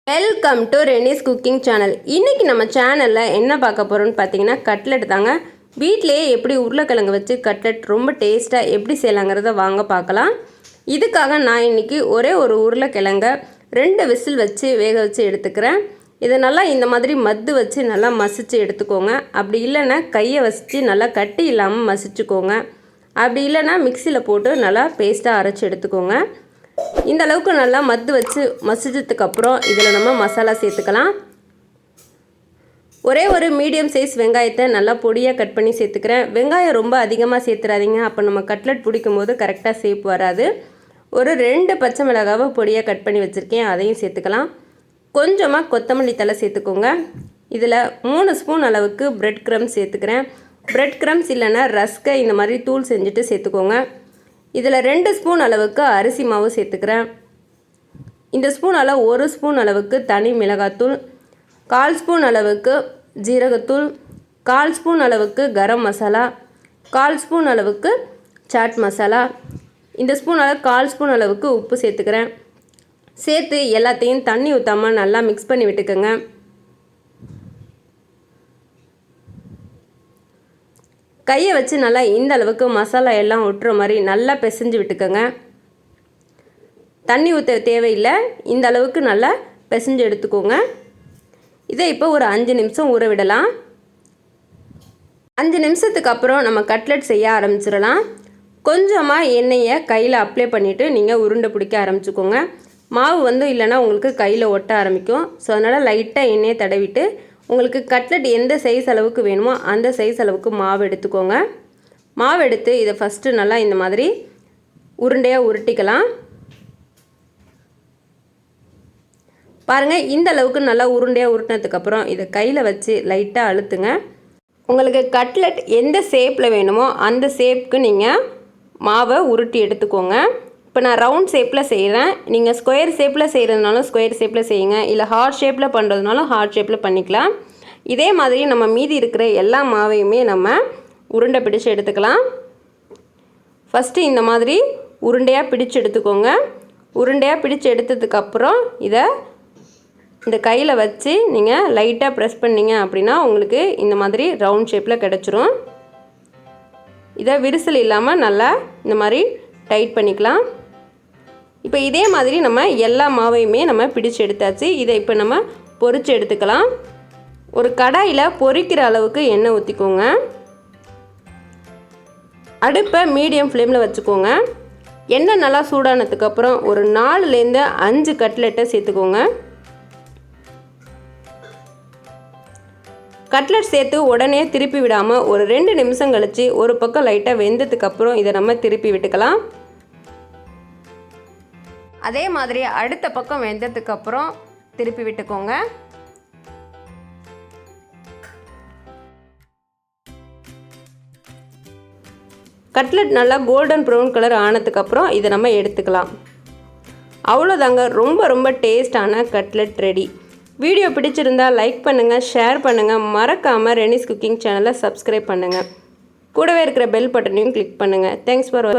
Welcome to Reni's cooking channel. இன்றைக்கி நம்ம சேனலில் என்ன பார்க்க போகிறோம்னு பார்த்தீங்கன்னா கட்லெட் தாங்க. வீட்டிலேயே எப்படி உருளைக்கிழங்கு வச்சு கட்லெட் ரொம்ப டேஸ்ட்டாக எப்படி செய்யலாங்கிறத வாங்க பார்க்கலாம். இதுக்காக நான் இன்றைக்கி ஒரே ஒரு உருளைக்கிழங்கை 2 விசில் வச்சு வேக வச்சு எடுத்துக்கிறேன். இதை நல்லா இந்த மாதிரி மத்து வச்சு நல்லா மசிச்சு எடுத்துக்கோங்க. அப்படி இல்லைன்னா கையை வச்சு நல்லா கட்டி இல்லாமல் மசிச்சுக்கோங்க. அப்படி இல்லைன்னா மிக்சியில் போட்டு நல்லா பேஸ்ட்டாக அரைச்சி எடுத்துக்கோங்க. இந்த அளவுக்கு நல்லா மத்து வச்சு மசிச்சதுக்கப்புறம் இதில் நம்ம மசாலா சேர்த்துக்கலாம். ஒரே ஒரு மீடியம் சைஸ் வெங்காயத்தை நல்லா பொடியாக கட் பண்ணி சேர்த்துக்கிறேன். வெங்காயம் ரொம்ப அதிகமாக சேர்த்துறாதீங்க, அப்போ நம்ம கட்லெட் பிடிக்கும் போது கரெக்டாக ஷேப் வராது. ஒரு 2 பச்சை மிளகாவை பொடியாக கட் பண்ணி வச்சுருக்கேன், அதையும் சேர்த்துக்கலாம். கொஞ்சமாக கொத்தமல்லி தழை சேர்த்துக்கோங்க. இதில் 3 ஸ்பூன் அளவுக்கு பிரெட் க்ரம்ஸ் சேர்த்துக்கிறேன். பிரெட் க்ரம்ஸ் இல்லைன்னா ரஸ்கை இந்த மாதிரி தூள் செஞ்சுட்டு சேர்த்துக்கோங்க. இதில் 2 ஸ்பூன் அளவுக்கு அரிசி மாவு சேர்த்துக்கிறேன். இந்த ஸ்பூனால் 1 ஸ்பூன் அளவுக்கு தனி மிளகாத்தூள், 1/4 ஸ்பூன் அளவுக்கு ஜீரகத்தூள், 1/4 ஸ்பூன் அளவுக்கு கரம் மசாலா, 1/4 ஸ்பூன் அளவுக்கு சாட் மசாலா, இந்த ஸ்பூனால் 1/4 ஸ்பூன் அளவுக்கு உப்பு சேர்த்துக்கிறேன். சேர்த்து எல்லாத்தையும் தண்ணி ஊற்றாமல் நல்லா மிக்ஸ் பண்ணி விட்டுக்கோங்க. கையை வச்சு நல்லா இந்த அளவுக்கு மசாலா எல்லாம் ஒட்டுற மாதிரி நல்லா பிசைஞ்சு விட்டுக்கோங்க. தண்ணி ஊற்ற தேவையில்லை, இந்த அளவுக்கு நல்லா பிசைஞ்சு எடுத்துக்கோங்க. இதை இப்போ ஒரு 5 நிமிஷம் ஊற விடலாம். 5 நிமிஷத்துக்கு அப்புறம் நம்ம கட்லெட் செய்ய ஆரம்பிச்சிடலாம். கொஞ்சமாக எண்ணெயை கையில் அப்ளை பண்ணிவிட்டு நீங்கள் உருண்டை பிடிக்க ஆரம்பிச்சுக்கோங்க. மாவு இல்லைன்னா உங்களுக்கு கையில் ஒட்ட ஆரம்பிக்கும். ஸோ அதனால் லைட்டாக எண்ணெயை தடவிட்டு உங்களுக்கு கட்லெட் எந்த சைஸ் அளவுக்கு வேணுமோ அந்த சைஸ் அளவுக்கு மாவு எடுத்துக்கோங்க. மாவு எடுத்து இதை ஃபஸ்ட்டு நல்லா இந்த மாதிரி உருண்டையாக உருட்டிக்கலாம். பாருங்கள், இந்த அளவுக்கு நல்லா உருண்டையாக உருட்டினதுக்கப்புறம் இதை கையில் வச்சு லைட்டாக அழுத்துங்க. உங்களுக்கு கட்லெட் எந்த ஷேப்பில் வேணுமோ அந்த ஷேப்புக்கு நீங்கள் மாவை உருட்டி எடுத்துக்கோங்க. இப்போ நான் ரவுண்ட் ஷேப்பில் செய்கிறேன். நீங்கள் ஸ்கொயர் ஷேப்பில் செய்கிறதுனாலும் ஸ்கொயர் ஷேப்பில் செய்யுங்க, இல்லை ஹார்ட் ஷேப்பில் பண்ணுறதுனாலும் ஹார்ட் ஷேப்பில் பண்ணிக்கலாம். இதே மாதிரி நம்ம மீதி இருக்கிற எல்லா மாவையுமே நம்ம உருண்டை பிடிச்சு எடுத்துக்கலாம். ஃபஸ்ட்டு இந்த மாதிரி உருண்டையாக பிடிச்சு எடுத்துக்கோங்க. உருண்டையாக பிடிச்சு எடுத்ததுக்கப்புறம் இதை இந்த கையில் வச்சு நீங்கள் லைட்டாக ப்ரெஸ் பண்ணிங்க அப்படின்னா உங்களுக்கு இந்த மாதிரி ரவுண்ட் ஷேப்பில் கிடச்சிரும். இதை விரிசல் இல்லாமல் நல்லா இந்த மாதிரி டைட் பண்ணிக்கலாம். இப்போ இதே மாதிரி நம்ம எல்லா மாவையுமே நம்ம பிடிச்சு எடுத்தாச்சு. இதை இப்போ நம்ம பொரிச்சு எடுத்துக்கலாம். ஒரு கடாயில் பொரிக்கிற அளவுக்கு எண்ணெய் ஊற்றிக்கோங்க. அடுப்பை மீடியம் ஃப்ளேமில் வச்சுக்கோங்க. எண்ணெய் நல்லா சூடானதுக்கப்புறம் ஒரு 4லேருந்து 5 கட்லெட்டை சேர்த்துக்கோங்க. கட்லெட் சேர்த்து உடனே திருப்பி விடாமல் ஒரு 2 நிமிஷம் கழித்து ஒரு பக்கம் லைட்டாக வெந்ததுக்கப்புறம் இதை நம்ம திருப்பி விட்டுக்கலாம். அதே மாதிரி அடுத்த பக்கம் வெந்ததுக்கப்புறம் திருப்பி விட்டுக்கோங்க. கட்லெட் நல்லா கோல்டன் ப்ரௌன் கலர் ஆனதுக்கப்புறம் இதை நம்ம எடுத்துக்கலாம். அவ்வளோதாங்க, ரொம்ப டேஸ்டான கட்லெட் ரெடி. வீடியோ பிடிச்சிருந்தால் லைக் பண்ணுங்கள், ஷேர் பண்ணுங்கள், மறக்காமல் ரெனிஸ் குக்கிங் சேனலை சப்ஸ்கிரைப் பண்ணுங்கள். கூடவே இருக்கிற பெல் பட்டனையும் கிளிக் பண்ணுங்கள். Thanks for